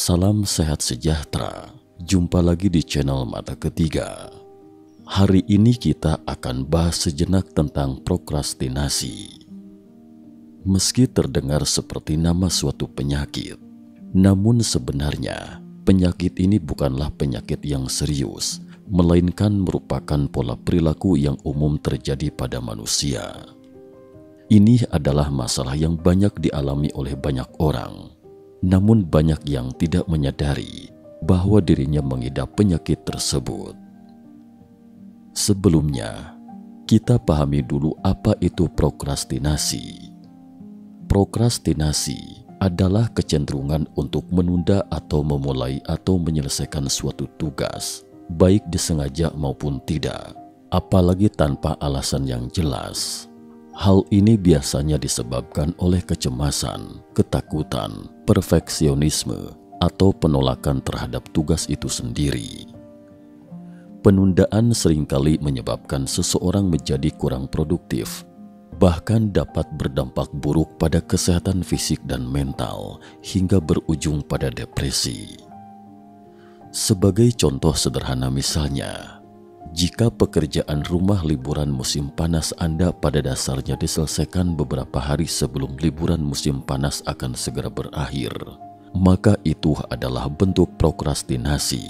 Salam sehat sejahtera, jumpa lagi di channel Mata Ketiga. Hari ini kita akan bahas sejenak tentang prokrastinasi. Meski terdengar seperti nama suatu penyakit, namun sebenarnya penyakit ini bukanlah penyakit yang serius, melainkan merupakan pola perilaku yang umum terjadi pada manusia. Ini adalah masalah yang banyak dialami oleh banyak orang. Namun banyak yang tidak menyadari bahwa dirinya mengidap penyakit tersebut. Sebelumnya, kita pahami dulu apa itu prokrastinasi. Prokrastinasi adalah kecenderungan untuk menunda atau memulai atau menyelesaikan suatu tugas, baik disengaja maupun tidak, apalagi tanpa alasan yang jelas. Hal ini biasanya disebabkan oleh kecemasan, ketakutan, perfeksionisme, atau penolakan terhadap tugas itu sendiri. Penundaan seringkali menyebabkan seseorang menjadi kurang produktif, bahkan dapat berdampak buruk pada kesehatan fisik dan mental hingga berujung pada depresi. Sebagai contoh sederhana misalnya, jika pekerjaan rumah liburan musim panas Anda pada dasarnya diselesaikan beberapa hari sebelum liburan musim panas akan segera berakhir, maka itu adalah bentuk prokrastinasi.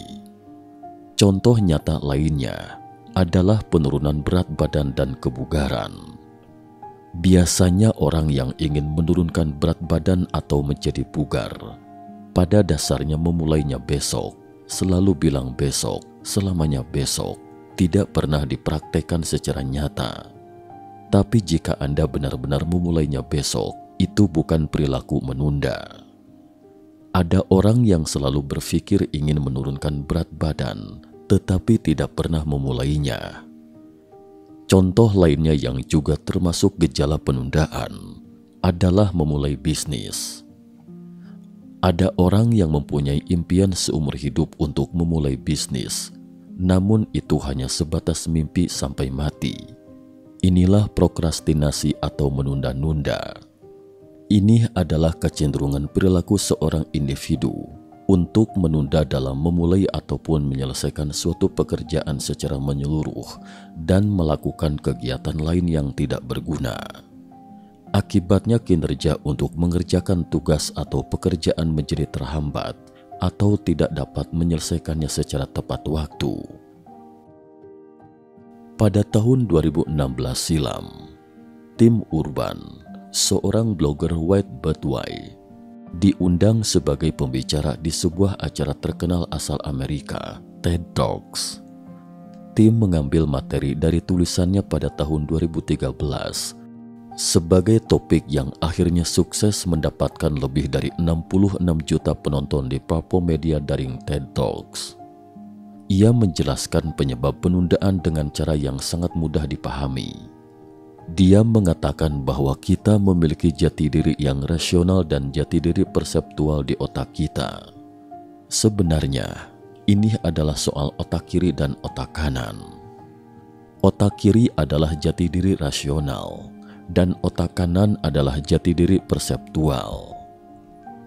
Contoh nyata lainnya adalah penurunan berat badan dan kebugaran. Biasanya orang yang ingin menurunkan berat badan atau menjadi bugar, pada dasarnya memulainya besok, selalu bilang besok, selamanya besok, tidak pernah dipraktekkan secara nyata. Tapi jika Anda benar-benar memulainya besok, itu bukan perilaku menunda. Ada orang yang selalu berpikir ingin menurunkan berat badan, tetapi tidak pernah memulainya. Contoh lainnya yang juga termasuk gejala penundaan adalah memulai bisnis. Ada orang yang mempunyai impian seumur hidup untuk memulai bisnis, namun itu hanya sebatas mimpi sampai mati. Inilah prokrastinasi atau menunda-nunda. Ini adalah kecenderungan perilaku seorang individu untuk menunda dalam memulai ataupun menyelesaikan suatu pekerjaan secara menyeluruh dan melakukan kegiatan lain yang tidak berguna. Akibatnya kinerja untuk mengerjakan tugas atau pekerjaan menjadi terhambat atau tidak dapat menyelesaikannya secara tepat waktu. Pada tahun 2016 silam, Tim Urban, seorang blogger White But Why, diundang sebagai pembicara di sebuah acara terkenal asal Amerika, TED Talks. Tim mengambil materi dari tulisannya pada tahun 2013 sebagai topik yang akhirnya sukses mendapatkan lebih dari 66 juta penonton di platform media daring TED Talks. Ia menjelaskan penyebab penundaan dengan cara yang sangat mudah dipahami. Dia mengatakan bahwa kita memiliki jati diri yang rasional dan jati diri perseptual di otak kita. Sebenarnya, ini adalah soal otak kiri dan otak kanan. Otak kiri adalah jati diri rasional, dan otak kanan adalah jati diri perseptual.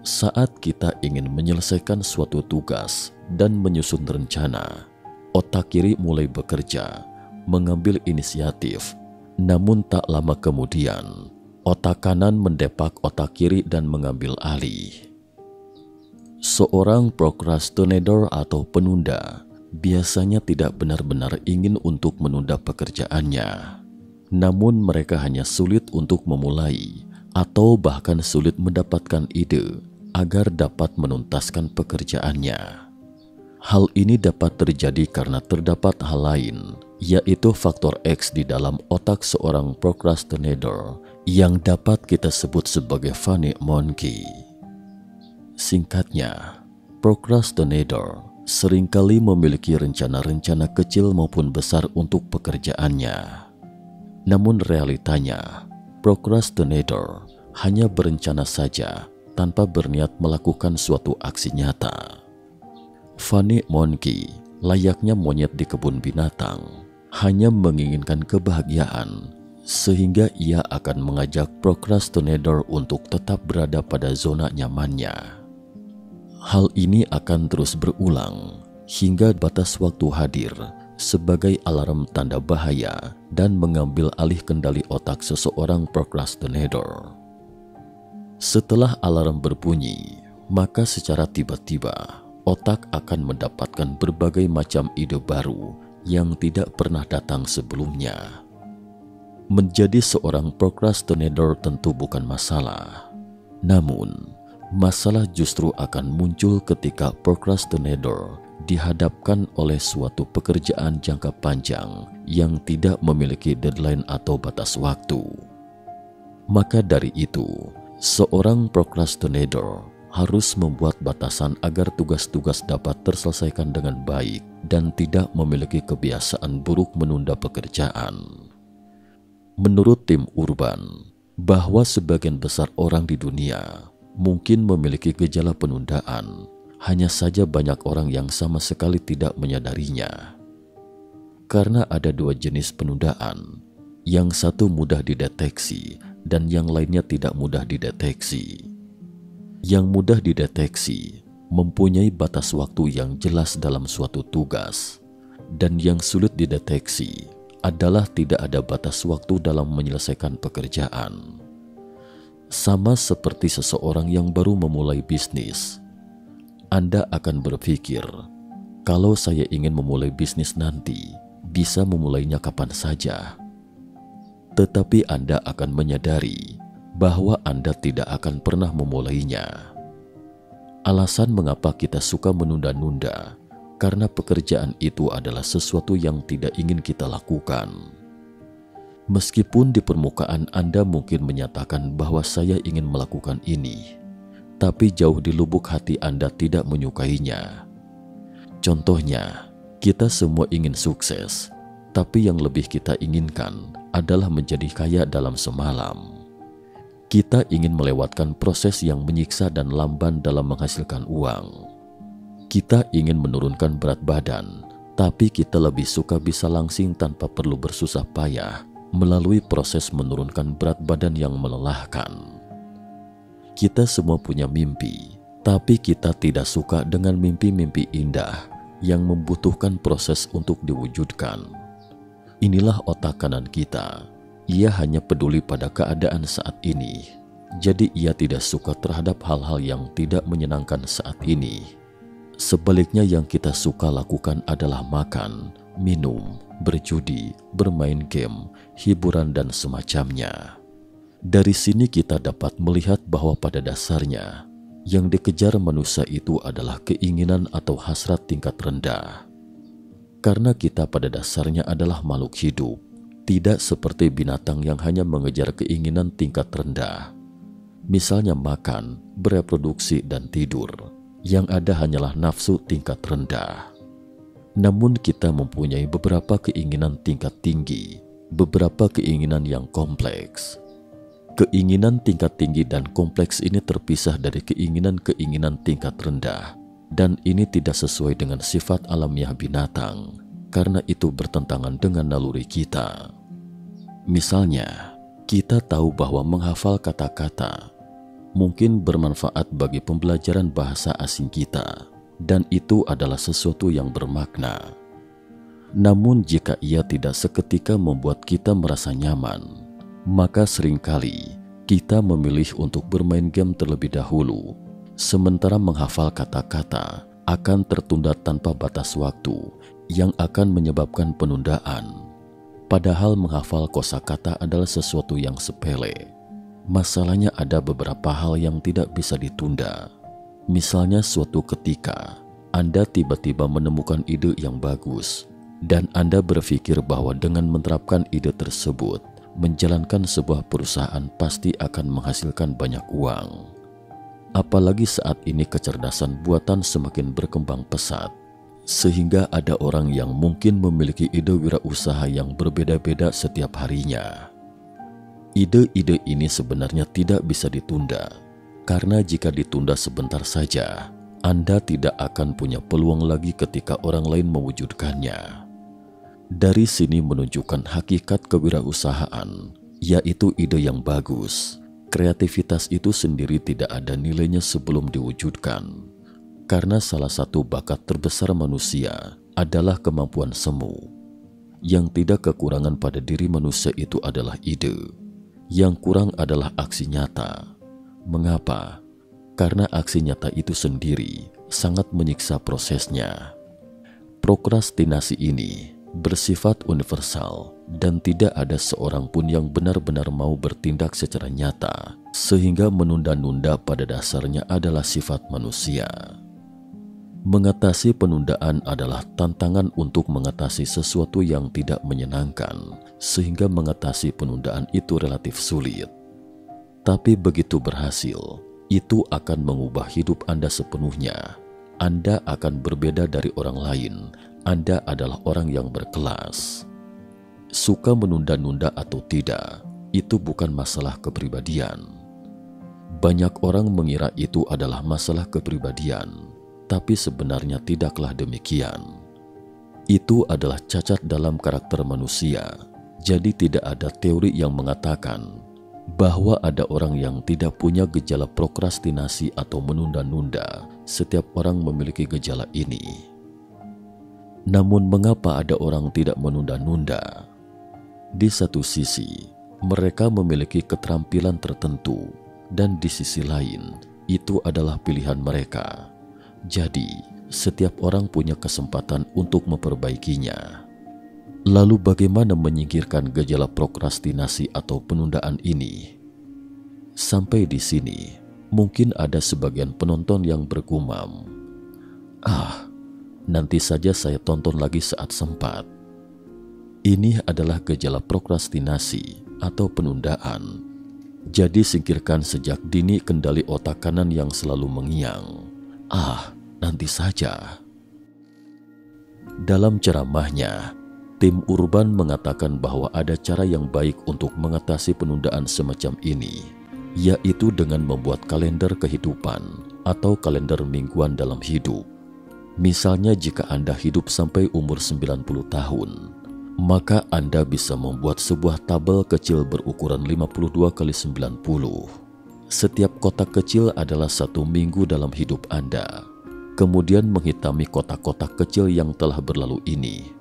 Saat kita ingin menyelesaikan suatu tugas dan menyusun rencana, otak kiri mulai bekerja, mengambil inisiatif. Namun tak lama kemudian, otak kanan mendepak otak kiri dan mengambil alih. Seorang prokrastinator atau penunda biasanya tidak benar-benar ingin untuk menunda pekerjaannya. Namun mereka hanya sulit untuk memulai atau bahkan sulit mendapatkan ide agar dapat menuntaskan pekerjaannya. Hal ini dapat terjadi karena terdapat hal lain, yaitu faktor X di dalam otak seorang procrastinator yang dapat kita sebut sebagai funny monkey. Singkatnya, procrastinator seringkali memiliki rencana-rencana kecil maupun besar untuk pekerjaannya. Namun realitanya, procrastinator hanya berencana saja tanpa berniat melakukan suatu aksi nyata. Funny monkey, layaknya monyet di kebun binatang, hanya menginginkan kebahagiaan, sehingga ia akan mengajak procrastinator untuk tetap berada pada zona nyamannya. Hal ini akan terus berulang hingga batas waktu hadir sebagai alarm tanda bahaya dan mengambil alih kendali otak seseorang procrastinator. Setelah alarm berbunyi, maka secara tiba-tiba otak akan mendapatkan berbagai macam ide baru yang tidak pernah datang sebelumnya. Menjadi seorang procrastinator tentu bukan masalah. Namun, masalah justru akan muncul ketika procrastinator dihadapkan oleh suatu pekerjaan jangka panjang yang tidak memiliki deadline atau batas waktu. Maka dari itu, seorang procrastinator harus membuat batasan agar tugas-tugas dapat terselesaikan dengan baik dan tidak memiliki kebiasaan buruk menunda pekerjaan. Menurut tim Urban, bahwa sebagian besar orang di dunia mungkin memiliki gejala penundaan, hanya saja banyak orang yang sama sekali tidak menyadarinya. Karena ada dua jenis penundaan, yang satu mudah dideteksi dan yang lainnya tidak mudah dideteksi. Yang mudah dideteksi mempunyai batas waktu yang jelas dalam suatu tugas, dan yang sulit dideteksi adalah tidak ada batas waktu dalam menyelesaikan pekerjaan. Sama seperti seseorang yang baru memulai bisnis. Anda akan berpikir, kalau saya ingin memulai bisnis nanti, bisa memulainya kapan saja. Tetapi Anda akan menyadari bahwa Anda tidak akan pernah memulainya. Alasan mengapa kita suka menunda-nunda, karena pekerjaan itu adalah sesuatu yang tidak ingin kita lakukan. Meskipun di permukaan Anda mungkin menyatakan bahwa saya ingin melakukan ini, tapi jauh di lubuk hati Anda tidak menyukainya. Contohnya, kita semua ingin sukses, tapi yang lebih kita inginkan adalah menjadi kaya dalam semalam. Kita ingin melewatkan proses yang menyiksa dan lamban dalam menghasilkan uang. Kita ingin menurunkan berat badan, tapi kita lebih suka bisa langsing tanpa perlu bersusah payah melalui proses menurunkan berat badan yang melelahkan. Kita semua punya mimpi, tapi kita tidak suka dengan mimpi-mimpi indah yang membutuhkan proses untuk diwujudkan. Inilah otak kanan kita. Ia hanya peduli pada keadaan saat ini, jadi ia tidak suka terhadap hal-hal yang tidak menyenangkan saat ini. Sebaliknya, yang kita suka lakukan adalah makan, minum, berjudi, bermain game, hiburan, dan semacamnya. Dari sini kita dapat melihat bahwa pada dasarnya, yang dikejar manusia itu adalah keinginan atau hasrat tingkat rendah. Karena kita pada dasarnya adalah makhluk hidup, tidak seperti binatang yang hanya mengejar keinginan tingkat rendah. Misalnya makan, bereproduksi, dan tidur. Yang ada hanyalah nafsu tingkat rendah. Namun kita mempunyai beberapa keinginan tingkat tinggi, beberapa keinginan yang kompleks. Keinginan tingkat tinggi dan kompleks ini terpisah dari keinginan-keinginan tingkat rendah, dan ini tidak sesuai dengan sifat alamiah binatang, karena itu bertentangan dengan naluri kita. Misalnya, kita tahu bahwa menghafal kata-kata mungkin bermanfaat bagi pembelajaran bahasa asing kita, dan itu adalah sesuatu yang bermakna. Namun jika ia tidak seketika membuat kita merasa nyaman, maka seringkali kita memilih untuk bermain game terlebih dahulu, sementara menghafal kata-kata akan tertunda tanpa batas waktu yang akan menyebabkan penundaan. Padahal menghafal kosakata adalah sesuatu yang sepele. Masalahnya ada beberapa hal yang tidak bisa ditunda. Misalnya suatu ketika Anda tiba-tiba menemukan ide yang bagus, dan Anda berpikir bahwa dengan menerapkan ide tersebut, menjalankan sebuah perusahaan pasti akan menghasilkan banyak uang. Apalagi saat ini kecerdasan buatan semakin berkembang pesat, sehingga ada orang yang mungkin memiliki ide wirausaha yang berbeda-beda setiap harinya. Ide-ide ini sebenarnya tidak bisa ditunda, karena jika ditunda sebentar saja, Anda tidak akan punya peluang lagi ketika orang lain mewujudkannya. Dari sini menunjukkan hakikat kewirausahaan, yaitu ide yang bagus. Kreativitas itu sendiri tidak ada nilainya sebelum diwujudkan, karena salah satu bakat terbesar manusia adalah kemampuan semu. Yang tidak kekurangan pada diri manusia itu adalah ide. Yang kurang adalah aksi nyata. Mengapa? Karena aksi nyata itu sendiri sangat menyiksa prosesnya. Prokrastinasi ini bersifat universal dan tidak ada seorang pun yang benar-benar mau bertindak secara nyata, sehingga menunda-nunda pada dasarnya adalah sifat manusia. Mengatasi penundaan adalah tantangan untuk mengatasi sesuatu yang tidak menyenangkan, sehingga mengatasi penundaan itu relatif sulit. Tapi begitu berhasil, itu akan mengubah hidup Anda sepenuhnya. Anda akan berbeda dari orang lain. Anda adalah orang yang berkelas. Suka menunda-nunda atau tidak, itu bukan masalah kepribadian. Banyak orang mengira itu adalah masalah kepribadian, tapi sebenarnya tidaklah demikian. Itu adalah cacat dalam karakter manusia. Jadi tidak ada teori yang mengatakan bahwa ada orang yang tidak punya gejala prokrastinasi atau menunda-nunda. Setiap orang memiliki gejala ini. Namun mengapa ada orang tidak menunda-nunda? Di satu sisi, mereka memiliki keterampilan tertentu, dan di sisi lain, itu adalah pilihan mereka. Jadi, setiap orang punya kesempatan untuk memperbaikinya. Lalu bagaimana menyingkirkan gejala prokrastinasi atau penundaan ini? Sampai di sini, mungkin ada sebagian penonton yang bergumam, nanti saja saya tonton lagi saat sempat. Ini adalah gejala prokrastinasi atau penundaan. Jadi singkirkan sejak dini kendali otak kanan yang selalu mengiang. Nanti saja. Dalam ceramahnya, Tim Urban mengatakan bahwa ada cara yang baik untuk mengatasi penundaan semacam ini, yaitu dengan membuat kalender kehidupan atau kalender mingguan dalam hidup. Misalnya jika Anda hidup sampai umur 90 tahun, maka Anda bisa membuat sebuah tabel kecil berukuran 52 kali 90. Setiap kotak kecil adalah satu minggu dalam hidup Anda. Kemudian menghitami kotak-kotak kecil yang telah berlalu ini.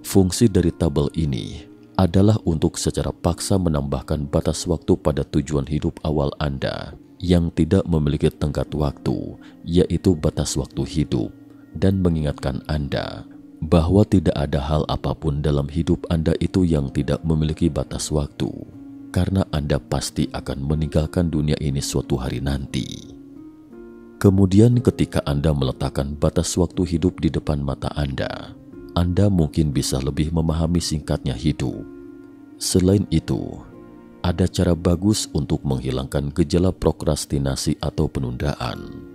Fungsi dari tabel ini adalah untuk secara paksa menambahkan batas waktu pada tujuan hidup awal Anda yang tidak memiliki tenggat waktu, yaitu batas waktu hidup. Dan mengingatkan Anda bahwa tidak ada hal apapun dalam hidup Anda itu yang tidak memiliki batas waktu, karena Anda pasti akan meninggalkan dunia ini suatu hari nanti. Kemudian ketika Anda meletakkan batas waktu hidup di depan mata Anda mungkin bisa lebih memahami singkatnya hidup. Selain itu, ada cara bagus untuk menghilangkan gejala prokrastinasi atau penundaan.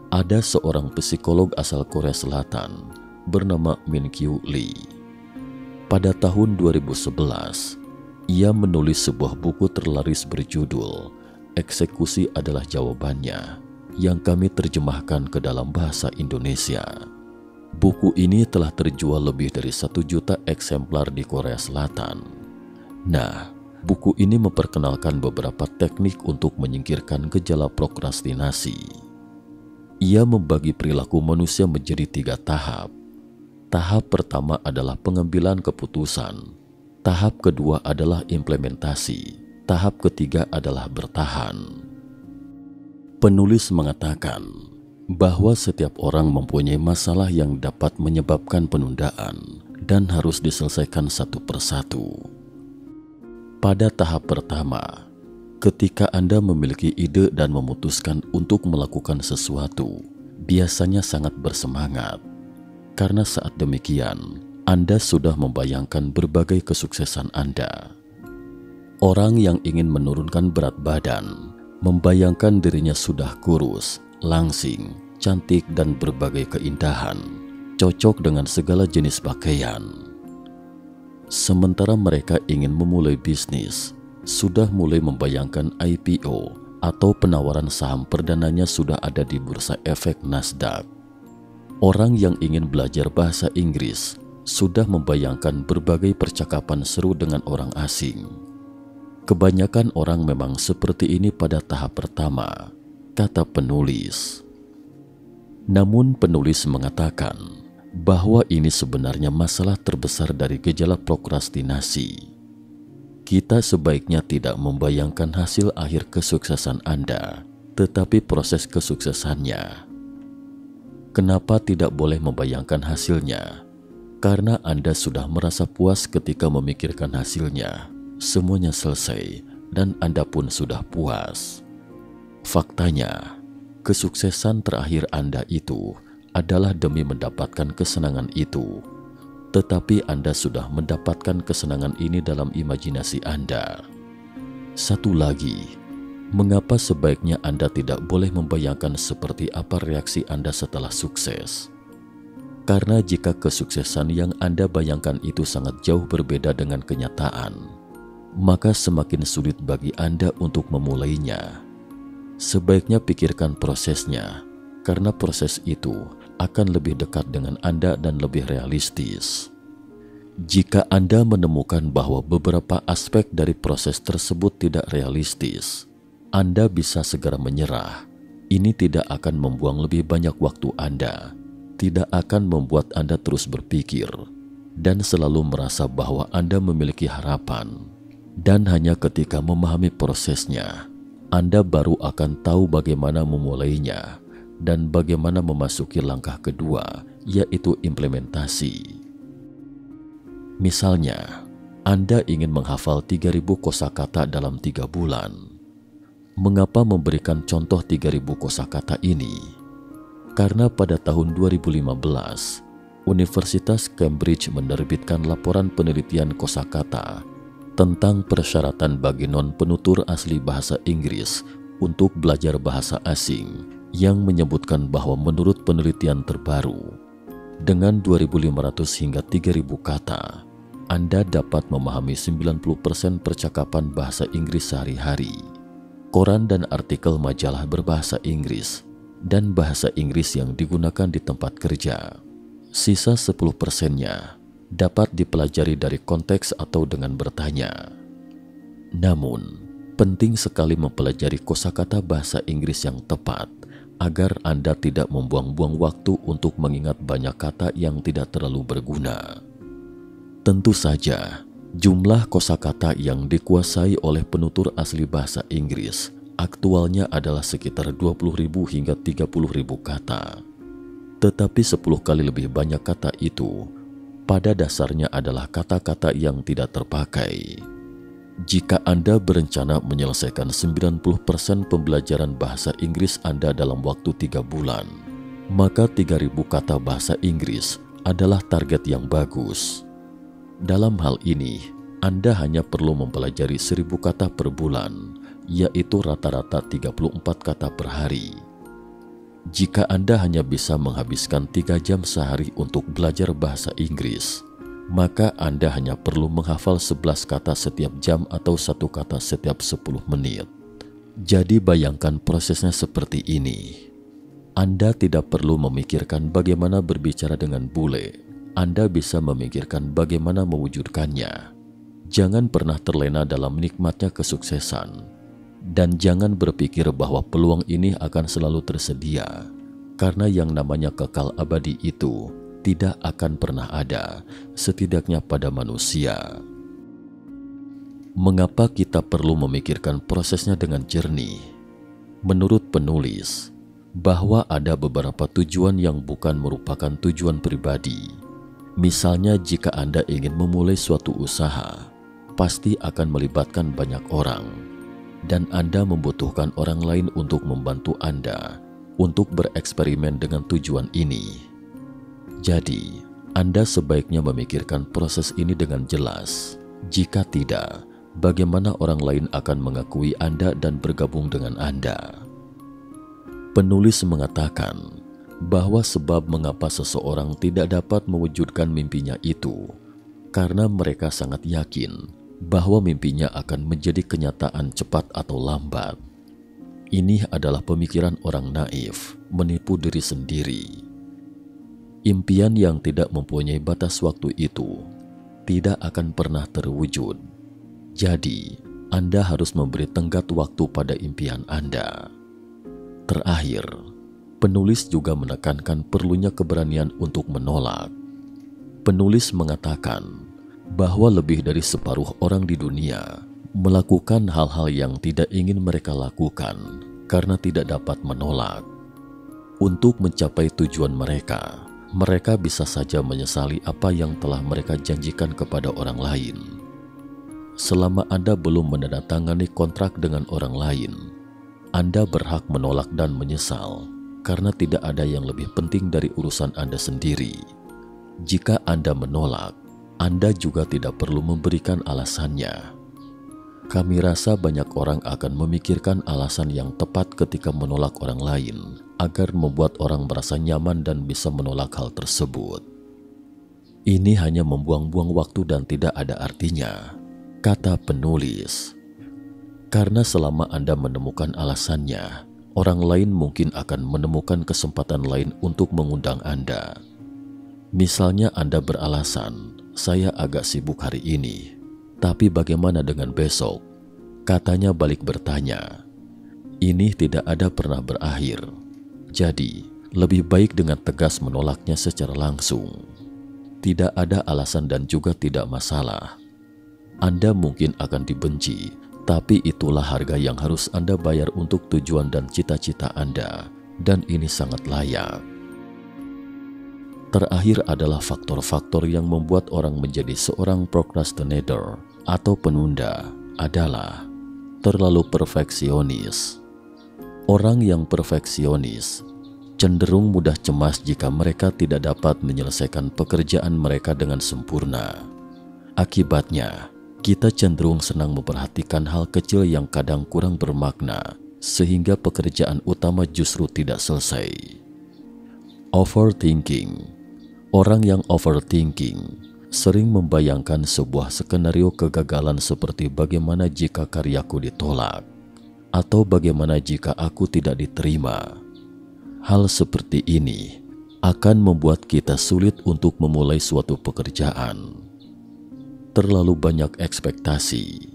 Ada seorang psikolog asal Korea Selatan bernama Min Kyu Lee. Pada tahun 2011, ia menulis sebuah buku terlaris berjudul Eksekusi Adalah Jawabannya, yang kami terjemahkan ke dalam bahasa Indonesia. Buku ini telah terjual lebih dari 1 juta eksemplar di Korea Selatan. Nah, buku ini memperkenalkan beberapa teknik untuk menyingkirkan gejala prokrastinasi. Ia membagi perilaku manusia menjadi 3 tahap. Tahap pertama adalah pengambilan keputusan. Tahap kedua adalah implementasi. Tahap ketiga adalah bertahan. Penulis mengatakan bahwa setiap orang mempunyai masalah yang dapat menyebabkan penundaan dan harus diselesaikan satu persatu. Pada tahap pertama, ketika Anda memiliki ide dan memutuskan untuk melakukan sesuatu, biasanya sangat bersemangat. Karena saat demikian, Anda sudah membayangkan berbagai kesuksesan Anda. Orang yang ingin menurunkan berat badan, membayangkan dirinya sudah kurus, langsing, cantik dan berbagai keindahan, cocok dengan segala jenis pakaian. Sementara mereka ingin memulai bisnis, sudah mulai membayangkan IPO atau penawaran saham perdananya sudah ada di bursa efek Nasdaq. Orang yang ingin belajar bahasa Inggris sudah membayangkan berbagai percakapan seru dengan orang asing. Kebanyakan orang memang seperti ini pada tahap pertama, kata penulis. Namun penulis mengatakan bahwa ini sebenarnya masalah terbesar dari gejala prokrastinasi. Kita sebaiknya tidak membayangkan hasil akhir kesuksesan Anda, tetapi proses kesuksesannya. Kenapa tidak boleh membayangkan hasilnya? Karena Anda sudah merasa puas ketika memikirkan hasilnya. Semuanya selesai dan Anda pun sudah puas. Faktanya, kesuksesan terakhir Anda itu adalah demi mendapatkan kesenangan itu. Tetapi Anda sudah mendapatkan kesenangan ini dalam imajinasi Anda. Satu lagi, mengapa sebaiknya Anda tidak boleh membayangkan seperti apa reaksi Anda setelah sukses? Karena jika kesuksesan yang Anda bayangkan itu sangat jauh berbeda dengan kenyataan, maka semakin sulit bagi Anda untuk memulainya. Sebaiknya pikirkan prosesnya, karena proses itu akan lebih dekat dengan Anda dan lebih realistis. Jika Anda menemukan bahwa beberapa aspek dari proses tersebut tidak realistis, Anda bisa segera menyerah. Ini tidak akan membuang lebih banyak waktu Anda, tidak akan membuat Anda terus berpikir, dan selalu merasa bahwa Anda memiliki harapan. Dan hanya ketika memahami prosesnya, Anda baru akan tahu bagaimana memulainya dan bagaimana memasuki langkah kedua, yaitu implementasi. Misalnya, Anda ingin menghafal 3.000 kosakata dalam 3 bulan. Mengapa memberikan contoh 3.000 kosakata ini? Karena pada tahun 2015, Universitas Cambridge menerbitkan laporan penelitian kosakata tentang persyaratan bagi non-penutur asli bahasa Inggris untuk belajar bahasa asing yang menyebutkan bahwa menurut penelitian terbaru, dengan 2.500 hingga 3.000 kata, Anda dapat memahami 90% percakapan bahasa Inggris sehari-hari, koran dan artikel majalah berbahasa Inggris, dan bahasa Inggris yang digunakan di tempat kerja. Sisa 10%-nya dapat dipelajari dari konteks atau dengan bertanya. Namun, penting sekali mempelajari kosakata bahasa Inggris yang tepat agar Anda tidak membuang-buang waktu untuk mengingat banyak kata yang tidak terlalu berguna. Tentu saja, jumlah kosakata yang dikuasai oleh penutur asli bahasa Inggris aktualnya adalah sekitar 20.000 hingga 30.000 kata. Tetapi 10 kali lebih banyak kata itu pada dasarnya adalah kata-kata yang tidak terpakai. Jika Anda berencana menyelesaikan 90% pembelajaran bahasa Inggris Anda dalam waktu 3 bulan, maka 3.000 kata bahasa Inggris adalah target yang bagus. Dalam hal ini, Anda hanya perlu mempelajari 1.000 kata per bulan, yaitu rata-rata 34 kata per hari. Jika Anda hanya bisa menghabiskan 3 jam sehari untuk belajar bahasa Inggris, maka Anda hanya perlu menghafal 11 kata setiap jam atau 1 kata setiap 10 menit. Jadi bayangkan prosesnya seperti ini. Anda tidak perlu memikirkan bagaimana berbicara dengan bule. Anda bisa memikirkan bagaimana mewujudkannya. Jangan pernah terlena dalam nikmatnya kesuksesan. Dan jangan berpikir bahwa peluang ini akan selalu tersedia, karena yang namanya kekal abadi itu tidak akan pernah ada, setidaknya pada manusia. Mengapa kita perlu memikirkan prosesnya dengan jernih? Menurut penulis, bahwa ada beberapa tujuan yang bukan merupakan tujuan pribadi. Misalnya jika Anda ingin memulai suatu usaha, pasti akan melibatkan banyak orang. Dan Anda membutuhkan orang lain untuk membantu Anda untuk bereksperimen dengan tujuan ini. Jadi, Anda sebaiknya memikirkan proses ini dengan jelas. Jika tidak, bagaimana orang lain akan mengakui Anda dan bergabung dengan Anda? Penulis mengatakan bahwa sebab mengapa seseorang tidak dapat mewujudkan mimpinya itu karena mereka sangat yakin bahwa mimpinya akan menjadi kenyataan cepat atau lambat. Ini adalah pemikiran orang naif, menipu diri sendiri. Impian yang tidak mempunyai batas waktu itu tidak akan pernah terwujud. Jadi, Anda harus memberi tenggat waktu pada impian Anda. Terakhir, penulis juga menekankan perlunya keberanian untuk menolak. Penulis mengatakan bahwa lebih dari separuh orang di dunia melakukan hal-hal yang tidak ingin mereka lakukan karena tidak dapat menolak. Untuk mencapai tujuan mereka, mereka bisa saja menyesali apa yang telah mereka janjikan kepada orang lain. Selama Anda belum menandatangani kontrak dengan orang lain, Anda berhak menolak dan menyesal karena tidak ada yang lebih penting dari urusan Anda sendiri. Jika Anda menolak, Anda juga tidak perlu memberikan alasannya. Kami rasa banyak orang akan memikirkan alasan yang tepat ketika menolak orang lain agar membuat orang merasa nyaman dan bisa menolak hal tersebut. Ini hanya membuang-buang waktu dan tidak ada artinya, kata penulis. Karena selama Anda menemukan alasannya, orang lain mungkin akan menemukan kesempatan lain untuk mengundang Anda. Misalnya Anda beralasan, saya agak sibuk hari ini, tapi bagaimana dengan besok? Katanya balik bertanya. Ini tidak ada pernah berakhir. Jadi, lebih baik dengan tegas menolaknya secara langsung. Tidak ada alasan dan juga tidak masalah. Anda mungkin akan dibenci, tapi itulah harga yang harus Anda bayar untuk tujuan dan cita-cita Anda, dan ini sangat layak. Terakhir adalah faktor-faktor yang membuat orang menjadi seorang procrastinator atau penunda adalah terlalu perfeksionis. Orang yang perfeksionis cenderung mudah cemas jika mereka tidak dapat menyelesaikan pekerjaan mereka dengan sempurna. Akibatnya, kita cenderung senang memperhatikan hal kecil yang kadang kurang bermakna, sehingga pekerjaan utama justru tidak selesai. Overthinking. Orang yang overthinking sering membayangkan sebuah skenario kegagalan seperti bagaimana jika karyaku ditolak, atau bagaimana jika aku tidak diterima. Hal seperti ini akan membuat kita sulit untuk memulai suatu pekerjaan. Terlalu banyak ekspektasi.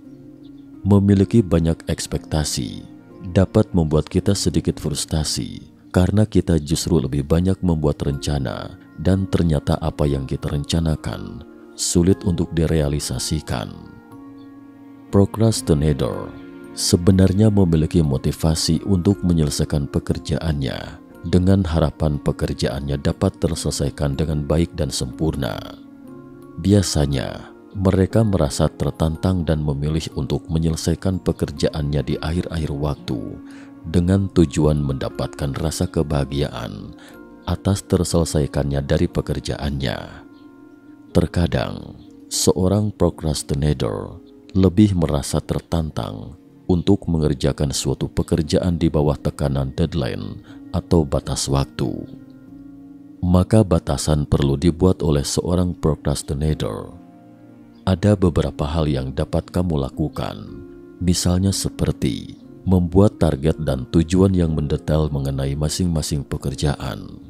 Memiliki banyak ekspektasi dapat membuat kita sedikit frustasi karena kita justru lebih banyak membuat rencana dan ternyata apa yang kita rencanakan sulit untuk direalisasikan. Procrastinator sebenarnya memiliki motivasi untuk menyelesaikan pekerjaannya dengan harapan pekerjaannya dapat terselesaikan dengan baik dan sempurna. Biasanya, mereka merasa tertantang dan memilih untuk menyelesaikan pekerjaannya di akhir-akhir waktu dengan tujuan mendapatkan rasa kebahagiaan atas terselesaikannya dari pekerjaannya. Terkadang, seorang procrastinator lebih merasa tertantang untuk mengerjakan suatu pekerjaan di bawah tekanan deadline atau batas waktu. Maka batasan perlu dibuat oleh seorang procrastinator. Ada beberapa hal yang dapat kamu lakukan, misalnya seperti membuat target dan tujuan yang mendetail mengenai masing-masing pekerjaan.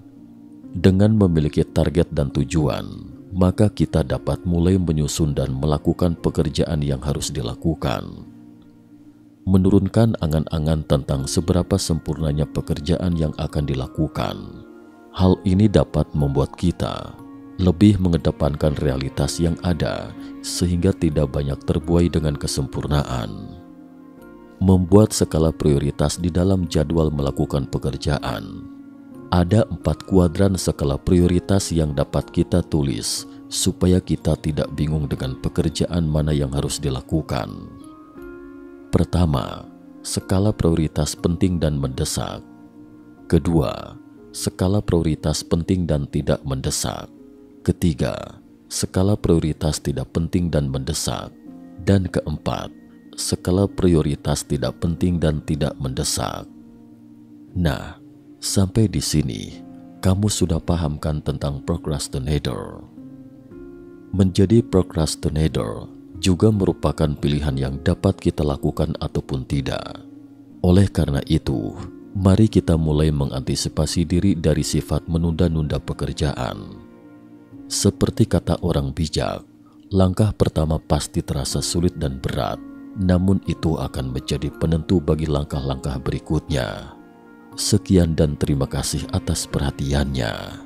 Dengan memiliki target dan tujuan, maka kita dapat mulai menyusun dan melakukan pekerjaan yang harus dilakukan. Menurunkan angan-angan tentang seberapa sempurnanya pekerjaan yang akan dilakukan. Hal ini dapat membuat kita lebih mengedepankan realitas yang ada sehingga tidak banyak terbuai dengan kesempurnaan. Membuat skala prioritas di dalam jadwal melakukan pekerjaan. Ada 4 kuadran skala prioritas yang dapat kita tulis supaya kita tidak bingung dengan pekerjaan mana yang harus dilakukan. Pertama, skala prioritas penting dan mendesak. Kedua, skala prioritas penting dan tidak mendesak. Ketiga, skala prioritas tidak penting dan mendesak. Dan keempat, skala prioritas tidak penting dan tidak mendesak. Nah, sampai di sini, kamu sudah pahamkan tentang procrastinator. Menjadi procrastinator juga merupakan pilihan yang dapat kita lakukan ataupun tidak. Oleh karena itu, Mari kita mulai mengantisipasi diri dari sifat menunda-nunda pekerjaan. Seperti kata orang bijak, langkah pertama pasti terasa sulit dan berat, namun itu akan menjadi penentu bagi langkah-langkah berikutnya. Sekian dan terima kasih atas perhatiannya.